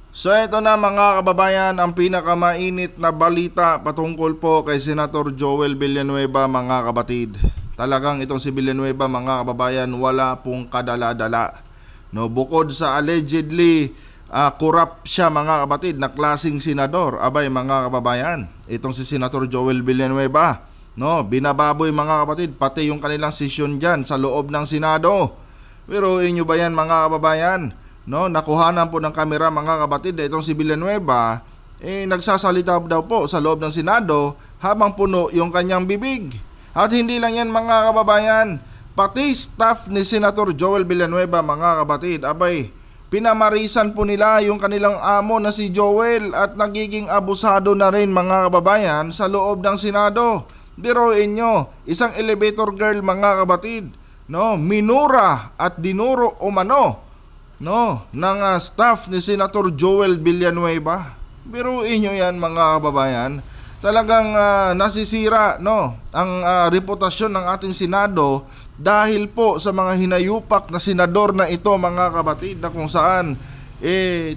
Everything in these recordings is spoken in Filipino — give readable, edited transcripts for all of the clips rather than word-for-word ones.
So ito na mga kababayan, ang pinakamainit na balita patungkol po kay Senator Joel Villanueva mga kabatid. Talagang itong si Villanueva mga kababayan wala pong kadala-dala. No, bukod sa allegedly corrupt siya mga kabatid na klaseng senador, abay mga kababayan, itong si Senator Joel Villanueva, no, binababoy mga kabatid pati yung kanilang sesyon diyan sa loob ng Senado. Pero inyo ba yan mga kababayan? No, nakuhanan po ng kamera mga kabatid na itong si Villanueva nagsasalita daw po sa loob ng Senado habang puno yung kanyang bibig. At hindi lang yan mga kababayan, pati staff ni Senator Joel Villanueva mga kabatid, abay, pinamarisan po nila yung kanilang amo na si Joel at nagiging abusado na rin mga kababayan sa loob ng Senado. Biruin nyo, isang elevator girl mga kabatid, no, minura at dinuro umano, no, ng staff ni Senator Joel Villanueva. Biruin nyo yan mga kababayan. Talagang nasisira, no, ang reputasyon ng ating Senado dahil po sa mga hinayupak na senador na ito mga kabatid, na kung saan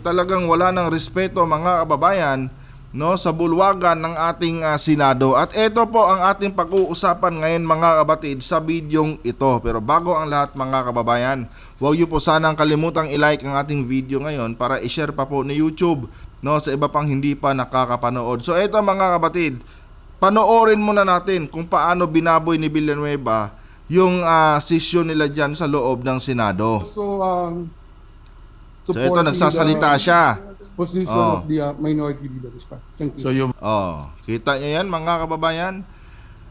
talagang wala ng respeto mga kababayan, no, sa bulwagan ng ating Senado. At ito po ang ating pag-uusapan ngayon mga kabatid sa bidyong ito. Pero bago ang lahat mga kababayan, huwag niyo po sanang kalimutang i-like ang ating video ngayon para i-share pa po ni YouTube, no, sa iba pang hindi pa nakakapanood. So ito mga kabatid, panoorin muna natin kung paano binaboy ni Villanueva yung session nila dyan sa loob ng Senado. So ito nagsasalita siya. Position of the minority leaders. Thank you. Kita niyo yan mga kababayan?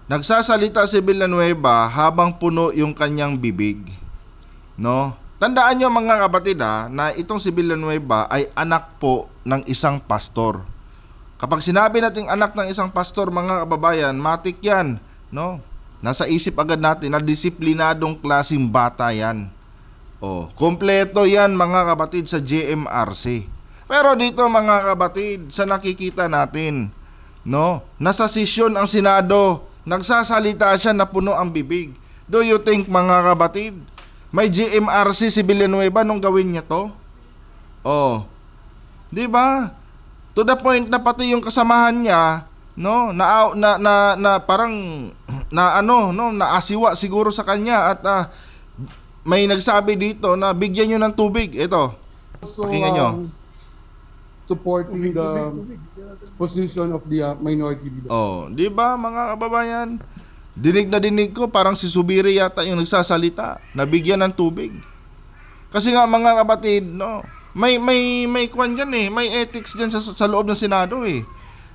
Nagsasalita si Villanueva habang puno yung kanyang bibig. No? Tandaan niyo mga kapatid na itong si Villanueva ay anak po ng isang pastor. Kapag sinabi nating anak ng isang pastor mga kababayan, matik yan, no? Nasa isip agad natin na disiplinadong klaseng bata yan. Kompleto yan mga kapatid sa JMRC. Pero dito mga kabatid, sa nakikita natin, no, nasa sesyon ang Senado, nagsasalita siya na puno ang bibig. Do you think mga kabatid, may GMRC si Villanueva nung gawin niya to? Di ba? To the point na pati yung kasamahan niya, no, na parang naasiwa siguro sa kanya at may nagsabi dito na bigyan niyo ng tubig. Ito. Pakinggan niyo. Supporting the position of the minority leaders. Di ba mga kababayan? Dinig na dinig ko parang si Subiri yata yung nagsasalita, nabigyan ng tubig. Kasi nga mga kapatid, no, may kwan diyan may ethics diyan sa loob ng Senado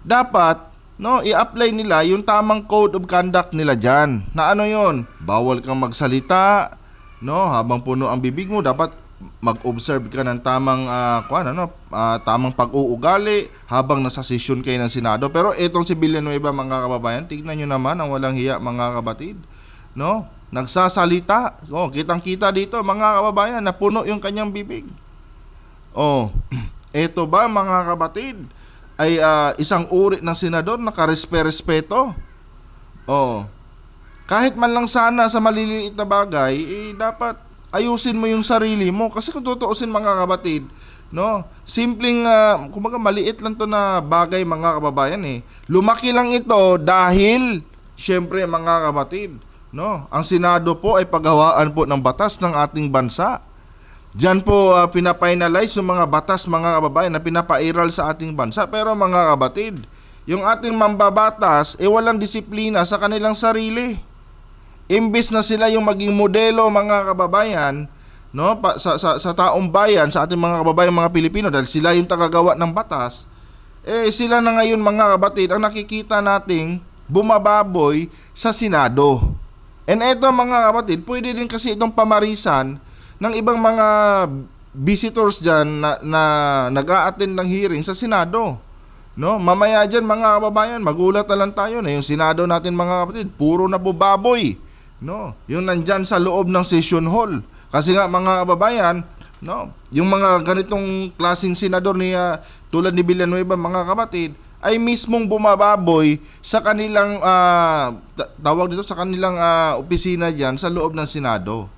Dapat, no, i-apply nila yung tamang code of conduct nila diyan. Na ano 'yon? Bawal kang magsalita, no, habang puno ang bibig mo, dapat mag-observe ka ng tamang tamang pag-uugali habang nasa session kayo ng Senado. Pero etong si Villanueva mga kababayan, tignan niyo naman ang walang hiya mga kabatid, no? Nagsasalita. Kitang-kita dito mga kababayan na puno yung kanyang bibig. Eto ba mga kabatid ay isang uri ng senador na karespe-respeto? Kahit man lang sana sa maliliit na bagay, dapat ayusin mo yung sarili mo. Kasi kung tutuusin mga kabatid, no, simpleng kumbaga maliit lang to na bagay mga kababayan Lumaki lang ito dahil syempre mga kabatid, no, ang Senado po ay paghawaan po ng batas ng ating bansa. Diyan po pinafinalize yung mga batas mga kababayan na pinapairal sa ating bansa. Pero mga kabatid, yung ating mambabatas walang disiplina sa kanilang sarili. Imbis na sila yung maging modelo mga kababayan, no, sa taong bayan, sa ating mga kababayan mga Pilipino, dahil sila yung tagagawa ng batas, sila na ngayon mga kabatid ang nakikita nating bumababoy sa Senado. And eto mga kabatid, pwede din kasi itong pamarisan ng ibang mga visitors dyan na nag-a-attend ng hearing sa Senado. No, mamaya dyan mga kababayan, magulat na lang tayo na yung Senado natin mga kabatid, puro na bubaboy. No, yung nandyan sa loob ng session hall. Kasi nga mga kababayan, no, yung mga ganitong klaseng senador tulad ni Villanueva mga kapatid ay mismong bumababoy sa kanilang tawag dito sa kanilang opisina diyan sa loob ng Senado.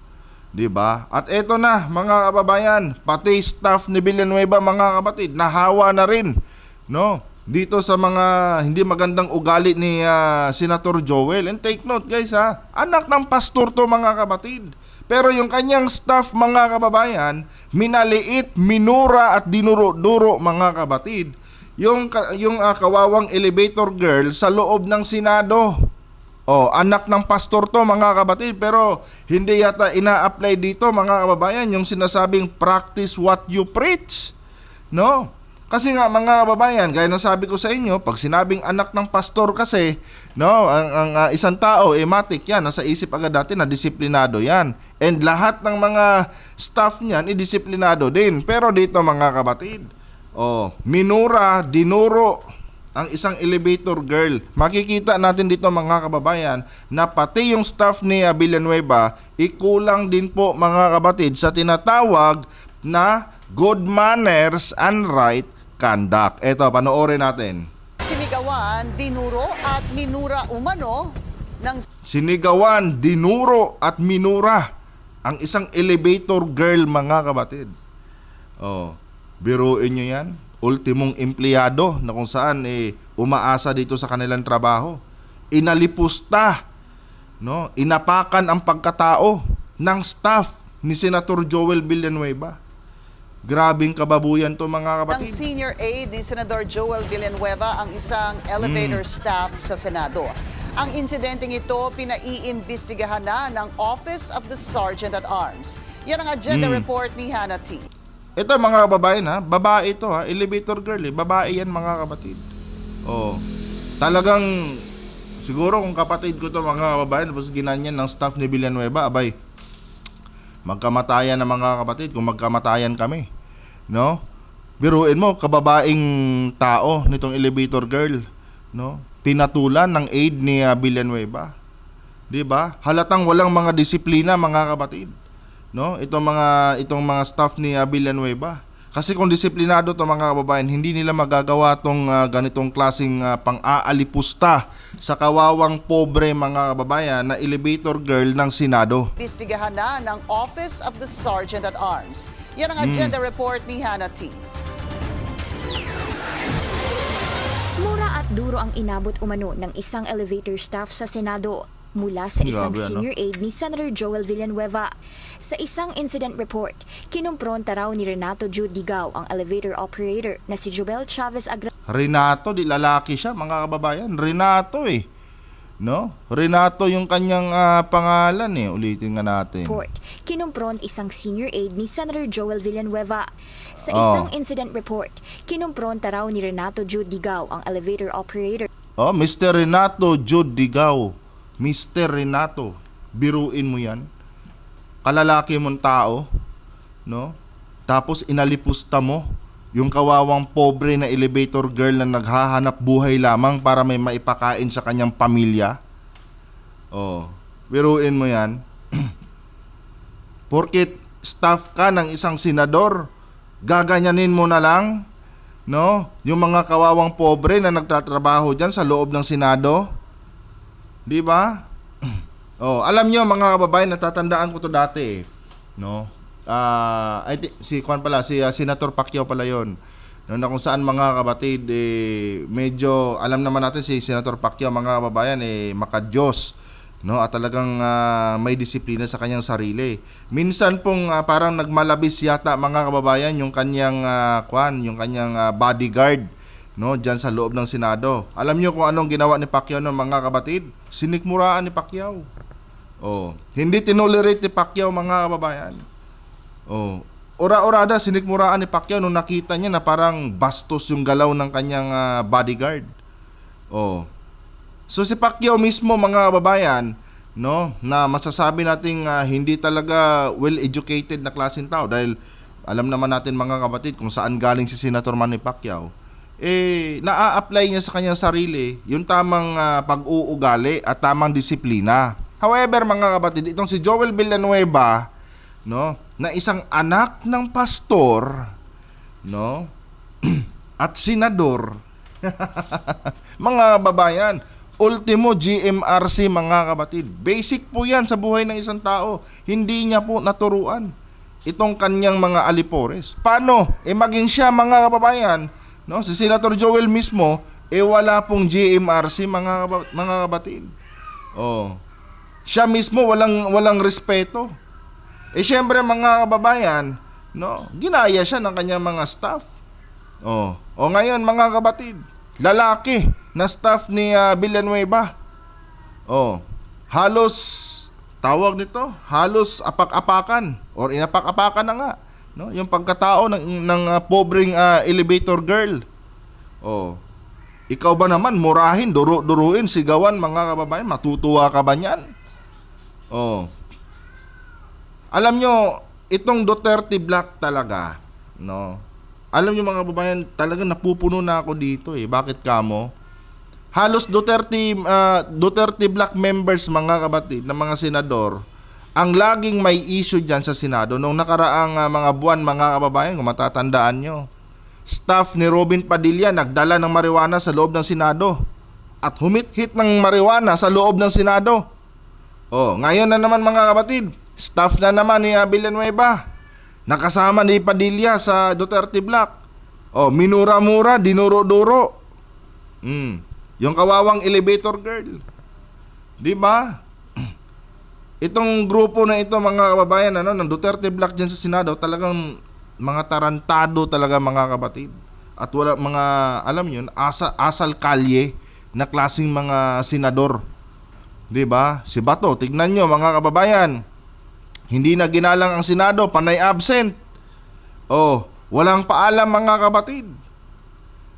'Di ba? At eto na mga kababayan, pati staff ni Villanueva mga kapatid, nahawa na rin, no? Dito sa mga hindi magandang ugali ni Senator Joel. And take note guys ha, anak ng pastor to mga kapatid. Pero yung kanyang staff mga kababayan, minaliit, minura at dinuro-duro mga kapatid. Yung kawawang elevator girl sa loob ng Senado. Oh, anak ng pastor to mga kapatid, pero hindi yata ina-apply dito mga kababayan yung sinasabing practice what you preach. No? Kasi nga mga kababayan, gaya ng sabi ko sa inyo, pag sinabing anak ng pastor kasi, no, ang isang tao, matik yan, nasa isip agad dati na disiplinado yan. And lahat ng mga staff niyan, disiplinado din. Pero dito mga kapatid, minura, dinuro, ang isang elevator girl. Makikita natin dito mga kababayan na pati yung staff ni Villanueva ikulang din po mga kapatid sa tinatawag na good manners and right conduct. Ito, panoorin natin. Sinigawan, dinuro at minura umano ng Sinigawan, dinuro at minura ang isang elevator girl mga kapatid. Biruin nyo yan. Ultimong empleyado na kung saan umaasa dito sa kanilang trabaho. Inalipusta, no? Inapakan ang pagkatao ng staff ni Senator Joel Villanueva. Grabing kababuyan to mga kapatid. ng senior aide ni Senador Joel Villanueva ang isang elevator staff sa Senado. Ang insidenteng ito pinaiimbestigahan na ng Office of the Sergeant at Arms. Yan ang agenda report ni Hannah T. Ito mga kababayan ha, babae ito ha, elevator girl babae yan mga kapatid. Talagang siguro kung kapatid ko to mga kababayan, tapos ginanyan ng staff ni Villanueva, abay, magkamatayan na mga kapatid kung magkamatayan kami. No? Biruin mo, kababaing tao nitong elevator girl, no? Pinatulan ng aide ni Villanueva. 'Di ba? Halatang walang mga disiplina mga kapatid. No, itong mga staff ni Villanueva. Kasi kung disiplinado to mga kababayan, hindi nila magagawa tong ganitong klaseng pang-aalipusta sa kawawang pobre mga kababayan na elevator girl ng Senado. Imbestigahan na ng Office of the Sergeant at Arms. Yan ang agenda report ni Hannah T. Mura at duro ang inabot umano ng isang elevator staff sa Senado mula sa isang Grabe, senior aide ni Senator Joel Villanueva. Sa isang incident report, kinumpronta raw ni Renato Jude Digao ang elevator operator na si Joel Chavez Agra. Renato, di lalaki siya mga kababayan. Renato no? Renato yung kanyang pangalan Ulitin nga natin. Report, kinumpront isang senior aide ni Senator Joel Villanueva. Sa isang incident report, kinumpronta raw ni Renato Jude Digao ang elevator operator. Mr. Renato Jude Digao. Mr. Renato, biruin mo yan. Kalalaki mong tao, no? Tapos inalipusta mo yung kawawang pobre na elevator girl na naghahanap buhay lamang para may maipakain sa kanyang pamilya. Biruin mo yan. Porket staff ka ng isang senador, gaganyanin mo na lang, no? Yung mga kawawang pobre na nagtatrabaho dyan sa loob ng Senado. Di ba? Alam nyo mga kababayan, natatandaan ko to dati no? Si Senator Pacquiao pala yon. No, na kung saan mga kabatid medyo alam naman natin si Senator Pacquiao mga kababayan makadiyos, no? At talagang may disiplina sa kanyang sarili. Minsan pong parang nagmalabis yata mga kababayan yung kanyang bodyguard, no, diyan sa loob ng Senado. Alam niyo kung anong ginawa ni Pacquiao ng mga kabatid? Sinikmuraan ni Pacquiao. Hindi tinolerate ni Pacquiao mga kababayan. Ora-orada sinikmuraan ni Pacquiao nung nakita niya na parang bastos yung galaw ng kanyang bodyguard. So si Pacquiao mismo mga kababayan, no, na masasabi nating hindi talaga well-educated na klaseng tao dahil alam naman natin mga kapatid kung saan galing si Senator Manny Pacquiao. Na-apply niya sa kanyang sarili yung tamang pag-uugali at tamang disiplina. However, mga kapatid, itong si Joel Villanueva, no, na isang anak ng pastor, no, at senador, mga babayan, ultimo GMRC mga kapatid. Basic po yan sa buhay ng isang tao. Hindi niya po naturuan itong kanyang mga alipores. Paano? Maging siya mga kababayan, no? Si Senator Joel mismo, wala pong GMRC mga kapatid. Oh. Siya mismo walang respeto. Syempre mga kababayan, no? Ginaya siya ng kanyang mga staff. O ngayon mga kapatid, lalaki na staff ni Villanueva. Halos tawag nito, halos apak-apakan or inapak-apakan na nga, no? Yung pagkatao ng pobreng elevator girl. Ikaw ba naman murahin, duruin, sigawan mga kababayan, matutuwa ka ba niyan? Alam nyo, itong Duterte Black talaga, no? Alam nyo mga kababayan, talaga napupuno na ako dito Bakit kamo? Halos Duterte Black members mga kapatid, na mga senador, ang laging may issue dyan sa Senado. Nung nakaraang mga buwan mga kababayan, kung matatandaan nyo, staff ni Robin Padilla nagdala ng marijuana sa loob ng Senado at humit-hit ng marijuana sa loob ng Senado. Ngayon na naman mga kapatid, staff na naman ni Villanueva nakasama ni Padilla sa Duterte Black. Minura-mura, dinuro-duro. Yung kawawang elevator girl. Di ba? Itong grupo na ito mga kababayan ng Duterte Black dyan sa Senado, talagang mga tarantado talaga mga kapatid. At wala mga, alam yun, asal kalye na klaseng mga senador. 'Di ba? Si Bato, tignan nyo mga kababayan. Hindi na ginalang ang Senado, panay absent. Walang paalam mga kapatid.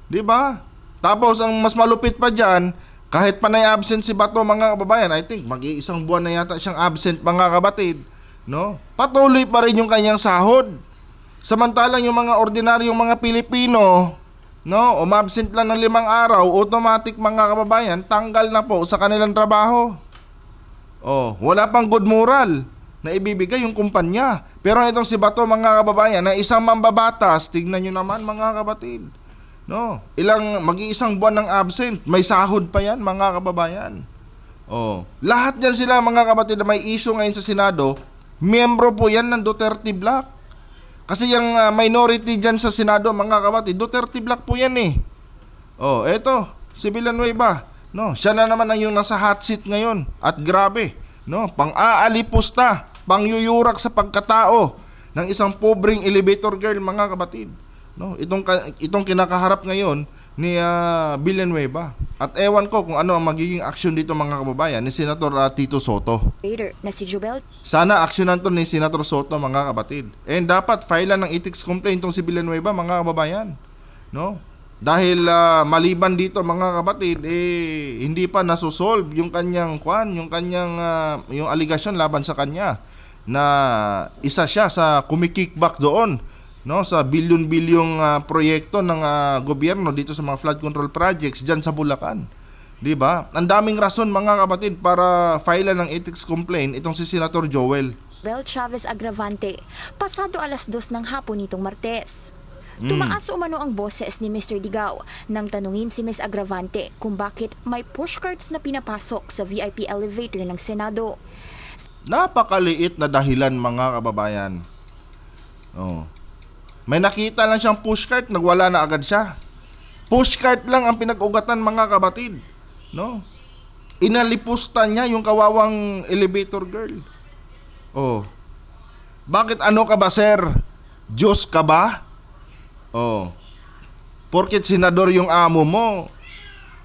'Di ba? Tapos ang mas malupit pa diyan, kahit panay absent si Bato mga kababayan, I think mag-iisang buwan na yata siyang absent mga kapatid, no? Patuloy pa rin yung kanyang sahod. Samantalang yung mga ordinaryong mga Pilipino, no, umabsent lang ng 5 araw, automatic mga kababayan, tanggal na po sa kanilang trabaho. Wala pang good moral na ibibigay yung kumpanya. Pero itong si Bato mga kababayan, na isang mambabatas, tignan nyo naman mga kapatid, no, mag-iisang buwan ng absent, may sahod pa yan mga kababayan. Lahat yan sila mga kapatid na may issue ngayon sa Senado, miyembro po yan ng Duterte Black. Kasi yung minority dyan sa Senado mga kapatid, Duterte Black po yan eto, si Villanueva, no, siya na naman ang yung nasa hot seat ngayon. At grabe, no, pang-aalipusta, pangyuyurak sa pagkatao ng isang pobreng elevator girl mga kapatid. No, itong kinakaharap ngayon ni Villanueva. At ewan ko kung ano ang magiging aksyon dito mga kababayan ni Senator Tito Soto. Later na si Jubel. Sana aksyonan to ni Senator Soto mga kapatid. And dapat filean ng ethics complaint tong si Villanueva mga kababayan. No? Dahil maliban dito mga kapatid, hindi pa nasosolve yung kanyang yung allegation laban sa kanya na isa siya sa kumikickback doon, no, sa bilyon-bilyong proyekto ng gobyerno dito sa mga flood control projects diyan sa Bulacan. 'Di ba? Ang daming rason mga kapatid para filean ng ethics complaint itong si Senator Joel Bel Chavez Agravante, pasado 2:00 ng hapon nitong Martes. Tumaas umano ang boses ni Mr. Digao nang tanungin si Ms. Agravante kung bakit may pushcarts na pinapasok sa VIP elevator ng Senado. Napakaliit na dahilan mga kababayan. May nakita lang siyang pushcart, nagwala na agad siya. Pushcart lang ang pinag-ugatan mga kapatid, no? Inalipusta niya yung kawawang elevator girl. Bakit ano ka ba, sir? Diyos ka ba? Porket senador yung amo mo,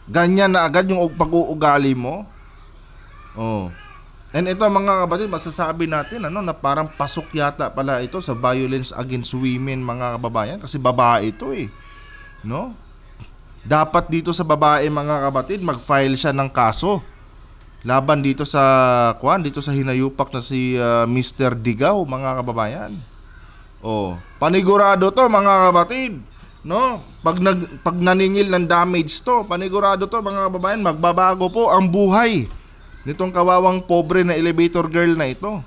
ganyan na agad yung pag-uugali mo. And ito mga kapatid, masasabi natin na parang pasok yata pala ito sa violence against women mga kababayan, kasi babae ito no? Dapat dito sa babae mga kapatid, mag-file siya ng kaso laban dito sa hinayupak na si Mr. Digao mga kababayan. Panigurado to mga kapatid, no? Pag naningil ng damage to, panigurado to mga kababayan, magbabago po ang buhay nitong kawawang pobre na elevator girl na ito.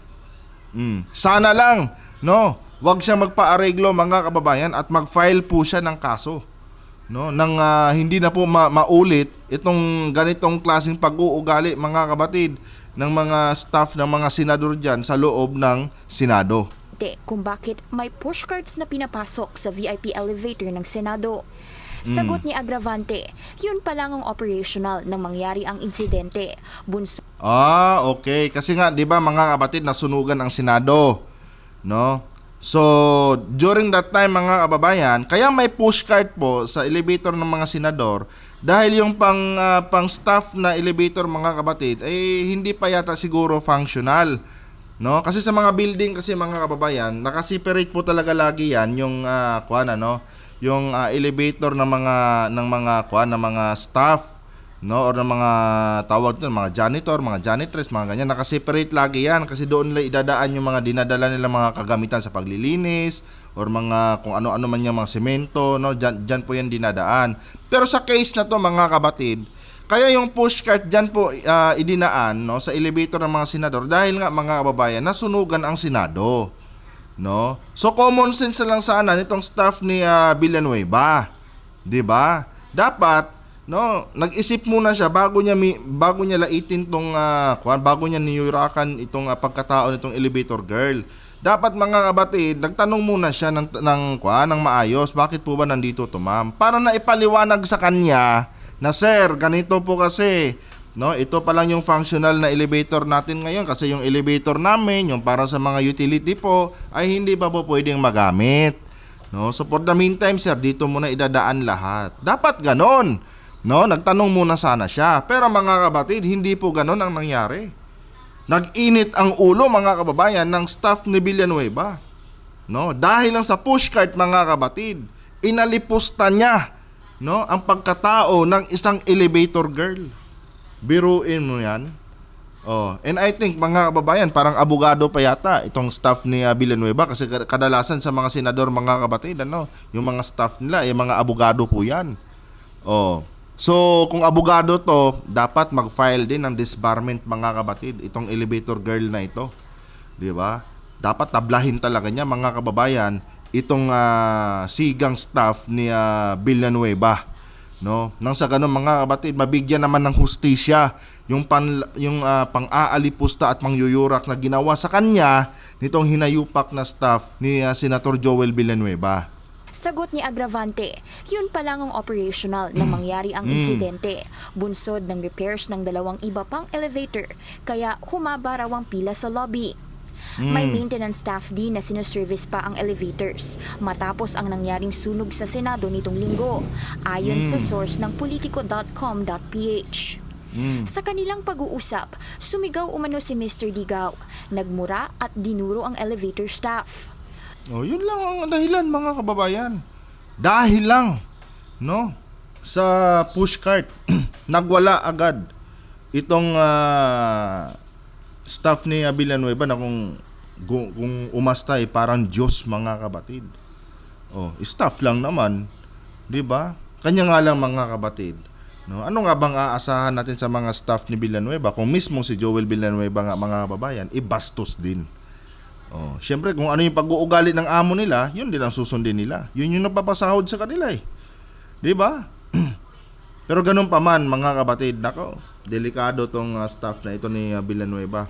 Sana lang, no, wag siya magpaareglo mga kababayan at mag-file po siya ng kaso. no, nang hindi na po maulit itong ganitong klaseng pag-uugali, mga kapatid, ng mga staff ng mga senador diyan sa loob ng Senado. Kung bakit may pushcarts na pinapasok sa VIP elevator ng Senado. Sagot ni Agravante, yun pa lang ang operational nang mangyari ang insidente. Bunso Okay. Kasi nga, di ba mga kapatid, nasunugan ang Senado. No? So, during that time mga kababayan, kaya may pushcart po sa elevator ng mga senador dahil yung pang staff na elevator mga kapatid ay hindi pa yata siguro functional. No? Kasi sa mga building kasi mga kababayan, naka-separate po talaga lagi yan yung yung elevator ng mga staff, no, or ng mga tawag nito, mga janitor, mga janitress, mga ganyan, naka-separate lagi yan kasi doon nila idadaan yung mga dinadala nila mga kagamitan sa paglilinis or mga kung ano-ano man yung mga semento, no, diyan po yan dinadaan. Pero sa case na to mga kapatid, kaya yung pushcart diyan po idinaan, no, sa elevator ng mga senador dahil nga mga kababayan nasunugan ang Senado. No? So common sense lang sana nitong staff ni Villanueva. 'Di ba? Dapat no, nag-isip muna siya bago niya laitin tong bago niya niyurakan itong pagkatao nitong elevator girl. Dapat mga kapatid, nagtanong muna siya ng maayos, bakit po ba nandito to, ma'am? Para na ipaliwanag sa kanya na sir, ganito po kasi. No, ito pa lang yung functional na elevator natin ngayon kasi yung elevator namin, yung para sa mga utility po, ay hindi pa po pwedeng magamit. No, so for the meantime, sir, dito muna idadaan lahat. Dapat ganon. No, nagtanong muna sana siya. Pero mga kapatid, hindi po ganon ang nangyari. Nag-init ang ulo mga kababayan ng staff ni Villanueva. No, dahil lang sa pushcart mga kapatid, inalipusta niya, no, ang pagkatao ng isang elevator girl. Biruin mo yan. And I think mga kababayan, parang abogado pa yata itong staff ni Villanueva kasi kadalasan sa mga senador mga kapatid, yung mga staff nila, yung mga abogado po yan. So kung abogado to, dapat mag-file din ng disbarment mga kapatid, itong elevator girl na ito. Di ba? Dapat tablahin talaga niya mga kababayan itong sigang staff ni Villanueva. No, nang sa ganun mga kapatid, mabigyan naman ng hustisya yung pang-aalipusta at mangyuyurak na ginawa sa kanya nitong hinayupak na staff ni Senator Joel Villanueva. Sagot ni Agravante, yun pa lang ang operational nang mangyari ang insidente. Bunsod ng repairs ng dalawang iba pang elevator, kaya humaba raw ang pila sa lobby. May maintenance staff din na sinuservice pa ang elevators matapos ang nangyaring sunog sa Senado nitong linggo, ayon sa source ng politico.com.ph. Sa kanilang pag-uusap, sumigaw umano si Mr. Digao, nagmura at dinuro ang elevator staff. Yun lang ang dahilan mga kababayan. Dahil lang, no, sa pushcart, nagwala agad itong staff ni Villanueva na kung umasta parang Diyos mga kapatid. Staff lang naman, 'di ba? Kanya nga lang mga kapatid. No, ano nga bang aasahan natin sa mga staff ni Villanueva kung mismo si Joel Villanueva nga mga kababayan, bastos din. Syempre kung ano yung pag-uugali ng amo nila, yun din ang susundin nila. Yun yung napapasahod sa kanila 'Di ba? Pero ganun pa man mga kapatid, nako, delikado tong staff na ito ni Villanueva.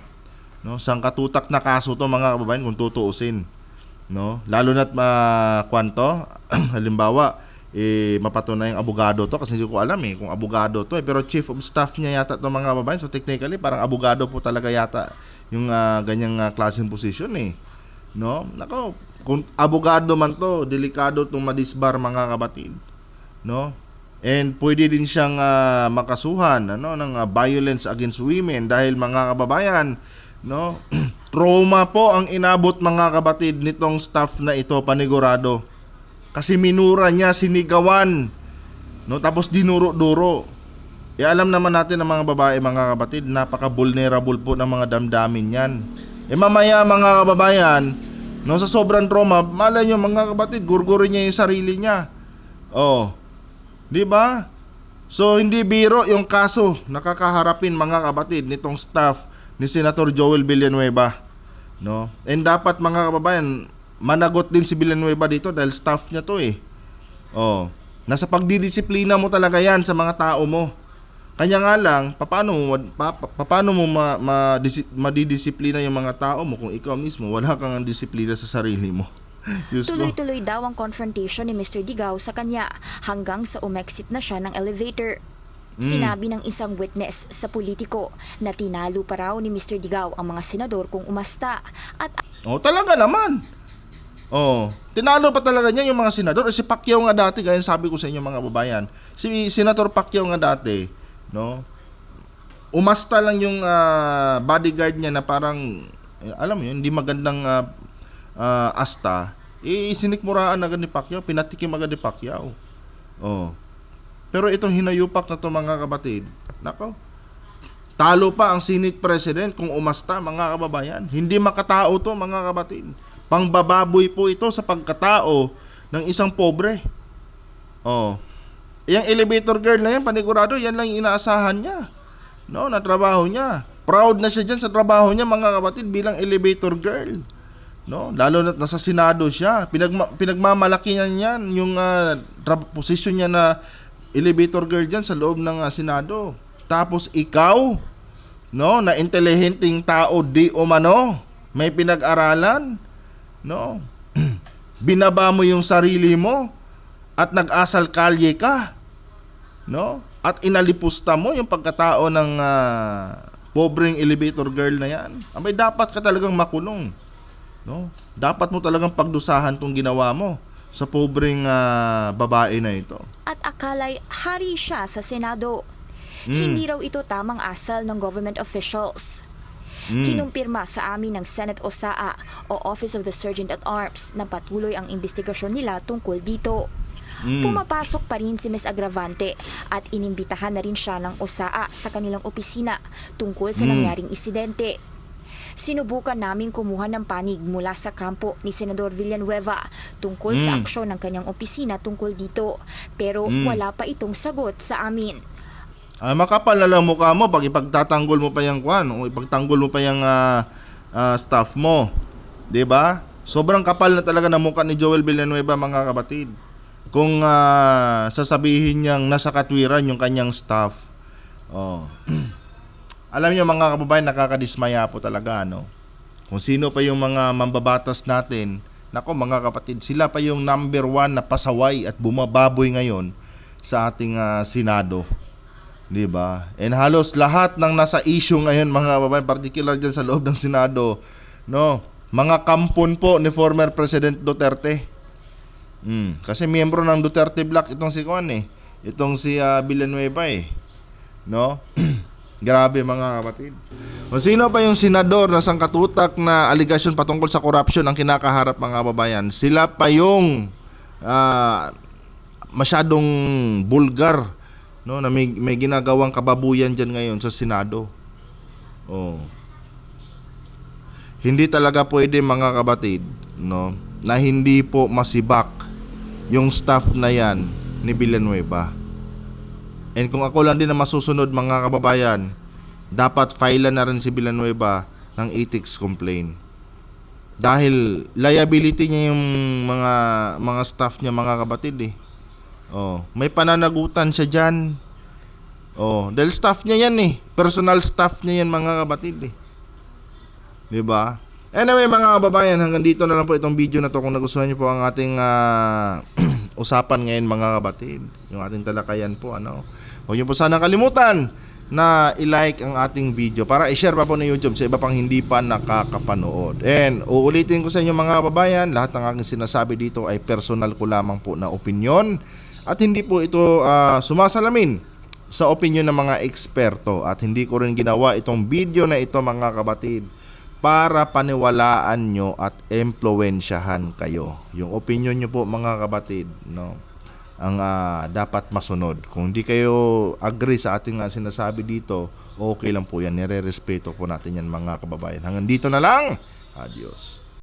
No, sangkatutak na kaso to mga kababayan kung tutuusin. No, lalo na't halimbawa mapatunay ang abogado to kasi hindi ko alam kung abogado to pero chief of staff niya yata to mga kababayan. So technically parang abogado po talaga yata yung ganyang klaseng position No, nako, kung abogado man to, delikado tong madisbar mga kapatid. No? And pwede din siyang makasuhan ng violence against women dahil mga kababayan, no, trauma po ang inabot mga kapatid nitong staff na ito, panigurado. Kasi minura niya, sinigawan, no, tapos dinuro-duro. Alam naman natin ng mga babae mga kapatid, napaka-vulnerable po ng mga damdamin yan. Mamaya mga kababayan, no, sa sobrang trauma, malay nyo mga kapatid, gurgurin niya yung sarili niya. 'Di ba? So hindi biro yung kaso nakakaharapin mga kapatid nitong staff ni Senator Joel Villanueva, no? And dapat mga kababayan, managot din si Villanueva dito dahil staff niya 'to Nasa pagdidisiplina mo talaga yan sa mga tao mo. Kanya nga lang, paano mo madidisiplina yung mga tao mo kung ikaw mismo wala kang disiplina sa sarili mo? Diyos ko. Tuloy-tuloy daw ang confrontation ni Mr. Digao sa kanya hanggang sa umexit na siya ng elevator. Sinabi ng isang witness sa politiko na tinalo pa raw ni Mr. Digao ang mga senador kung umasta at Talaga naman. Tinalo pa talaga niya yung mga senador. Si Pacquiao nga dati, gaya sabi ko sa inyo mga babayan, si Senator Pacquiao nga dati, no? Umasta lang yung bodyguard niya na parang alam mo yun, hindi magandang asta. Sinikmuraan agad ni Pacquiao, pinatikim agad ni Pacquiao. Pero itong hinayupak na to mga kapatid, nako, talo pa ang Senate President kung umasta mga kababayan. Hindi makatao to mga kapatid. Pangbababoy po ito sa pagkatao ng isang pobre. Yung elevator girl na yan, panigurado, yan lang yung inaasahan niya. No, na trabaho niya. Proud na siya dyan sa trabaho niya mga kapatid bilang elevator girl. No, lalo na nasa Senado siya. Pinagmamalaki niya yan yung position niya na elevator girl dyan sa loob ng Senado. Tapos ikaw, no, na intelihenteng tao di umano, may pinag-aralan, no, binaba mo yung sarili mo at nag-asal kalye ka, no, at inalipusta mo yung pagkatao ng pobreng elevator girl na yan. Abay, dapat ka talagang makulong, no, dapat mo talagang pagdusahan tong ginawa mo sa pobreng babae na ito. at akalay hari siya sa Senado. Hindi raw ito tamang asal ng government officials. Kinumpirma sa amin ng Senate OSAA o Office of the Sergeant at Arms na patuloy ang investigasyon nila tungkol dito. Pumapasok pa rin si Ms. Agravante at inimbitahan na rin siya ng OSAA sa kanilang opisina tungkol sa nangyaring insidente. Sinubukan naming kumuha ng panig mula sa kampo ni Senador Villanueva tungkol sa aksyon ng kanyang opisina tungkol dito, pero wala pa itong sagot sa amin. Makapal na lang mukha mo pag ipagtatanggol mo pa yung o ipagtanggol mo pa yung staff mo. 'Di ba? Sobrang kapal na talaga ng mukha ni Joel Villanueva mga kapatid. Kung sasabihin niyang nasa katwiran yung kanyang staff. Alam niyo mga kababayan, nakakadismaya po talaga, no? Kung sino pa yung mga mambabatas natin, nako mga kapatid, sila pa yung number 1 na pasaway at bumababoy ngayon sa ating Senado. 'Di ba? And halos lahat ng nasa issue ngayon mga kababayan, particular diyan sa loob ng Senado, no? Mga kampon po ni former President Duterte. Kasi miyembro ng Duterte Block itong si Juan itong si Villanueva no? Grabe mga kapatid. Kung sino pa yung senador na sangkatutak na aligasyon patungkol sa korupsyon ang kinakaharap mga kababayan, sila pa yung masyadong bulgar, no, na may ginagawang kababuyan diyan ngayon sa Senado. Hindi talaga pwede mga kapatid, no, na hindi po masibak yung staff na yan ni Villanueva. And kung ako lang din na masusunod mga kababayan, dapat filean na rin si Villanueva ng ethics complaint. Dahil liability niya yung mga staff niya mga kapatid may pananagutan siya diyan. Dahil staff niya yan personal staff niya yan mga kapatid 'Di ba? Anyway mga kababayan, hanggang dito na lang po itong video na to. Kung nagustuhan niyo po ang ating usapan ngayon mga kapatid, yung ating talakayan po, huwag niyo po sana kalimutan na i-like ang ating video para i-share pa po ng YouTube sa iba pang hindi pa nakakapanood. And uulitin ko sa inyo mga kababayan, lahat ng aking sinasabi dito ay personal ko lamang po na opinion at hindi po ito sumasalamin sa opinion ng mga eksperto, at hindi ko rin ginawa itong video na ito mga kapatid para paniwalaan nyo at impluwensyahan kayo. Yung opinion nyo po mga kapatid, no, ang dapat masunod. Kung hindi kayo agree sa ating sinasabi dito, okay lang po yan. Nire-respeto po natin yan mga kababayan. Hanggang dito na lang. Adios.